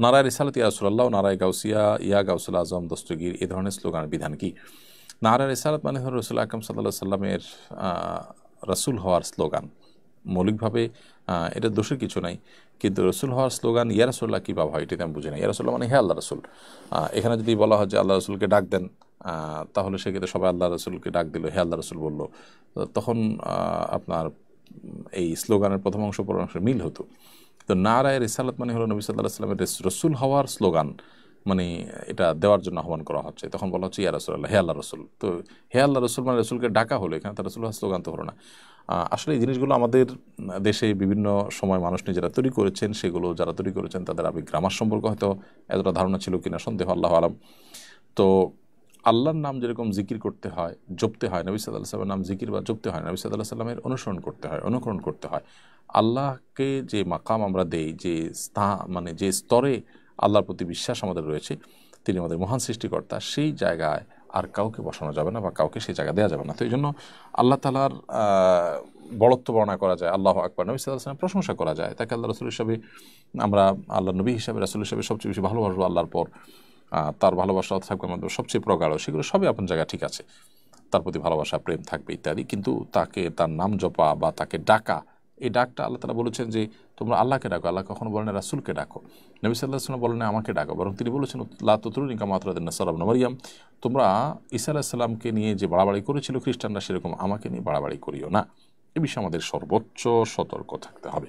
নারায় রিসালাত ইয়া রাসূলুল্লাহ, নারায় গাউসিয়া, ইয়া গাউসুল আজম, দস্তগীর, এই ধরনের স্লোগানের বিধান কি? নারায় রিসালাত মানে হলো রাসূল আকরাম সাল্লাল্লাহু আলাইহি সাল্লামের রাসূল হওয়ার স্লোগান। মৌলিকভাবে এটা দোষের কিছু নাই, কিন্তু রসুল হওয়ার স্লোগান ইয়া রাসূলুল্লাহ কীভাবে হয় এটাতে আমি বুঝি না। ইয়া রাসূলুল্লাহ মানে হে আল্লাহ রসুল। এখানে যদি বলা হয় যে আল্লাহ রসুলকে ডাক দেন, তাহলে সেক্ষেত্রে সবাই আল্লাহ রসুলকে ডাক দিল, হে আল্লাহ রসুল বললো, তখন আপনার এই স্লোগানের প্রথম অংশ পরের অংশ মিল হতো। তো নারায় রিসালাত মানে হলো নবী সাল্লাল্লাহু আলাইহি সাল্লামের রসুল হওয়ার স্লোগান, মানে এটা দেওয়ার জন্য আহ্বান করা হচ্ছে। তখন বলা হচ্ছে ইয়া রাসূলুল্লাহ, হে আল্লাহ রসুল। তো হে আল্লাহ রসুল মানে রসুলকে ডাকা হলো, এখানে তার রসুল হওয়ার স্লোগান তো হলো না। আসলে এই জিনিসগুলো আমাদের দেশে বিভিন্ন সময় মানুষ নিজেরা তৈরি করেছেন, সেগুলো যারা তৈরি করেছেন তাদের আবেগ গ্রামার সম্পর্কে হয়তো এতটা ধারণা ছিল কিনা সন্দেহ, আল্লাহ আলাম। তো আল্লাহর নাম যেরকম জিকির করতে হয়, জপতে হয়, নবী সাল্লাল্লাহু আলাইহি সাল্লামের নাম জিকির বা জপতে হয়, নবী সাল্লাল্লাহু আলাইহি সাল্লামের অনুসরণ করতে হয়, অনুকরণ করতে হয়। আল্লাহকে যে মাকাম আমরা দেই, যে মানে যে স্তরে আল্লাহর প্রতি বিশ্বাস আমাদের রয়েছে, তিনি আমাদের মহান সৃষ্টিকর্তা, সেই জায়গায় আর কাউকে বসানো যাবে না বা কাউকে সেই জায়গা দেওয়া যাবে না। তো এই জন্য আল্লাহ তাআলার বড়ত্ব বর্ণনা করা যায়, আল্লাহু আকবার, নবী সাল্লাল্লাহু আলাইহি ওয়াসাল্লাম প্রশংসা করা যায়, তাকে আল্লাহ রাসূল হিসাবে আমরা, আল্লাহ নবী হিসাবে, রাসূল হিসাবে সবচেয়ে বেশি ভালোবাসবো আল্লাহর পর। তার ভালোবাসা থাকবে আমাদের সবচেয়ে প্রগাঢ়, সেগুলো সবই আপন জায়গায় ঠিক আছে, তার প্রতি ভালোবাসা, প্রেম থাকবে ইত্যাদি। কিন্তু তাকে তার নাম জপা বা তাকে ডাকা, এই ডাকটা আল্লাহ তাআলা বলেছেন যে তোমরা আল্লাহকে ডাকো। আল্লাহ কখনো বলেন রাসূলকে ডাকো, নবী সাল্লাল্লাহু আলাইহি ওয়াসাল্লাম বলেন আমাকে ডাকো, বরং তিনি বলেছেন লা তুতরুনি কামা আতরাদান নাসারা ইবনে মারইয়াম, তোমরা ঈসা আলাইহিস সালামকে নিয়ে যে বাড়াবাড়ি করেছিল খ্রিস্টানরা, সেরকম আমাকে নিয়ে বাড়াবাড়ি করিও না। এ বিষয়ে আমাদের সর্বোচ্চ সতর্ক থাকতে হবে।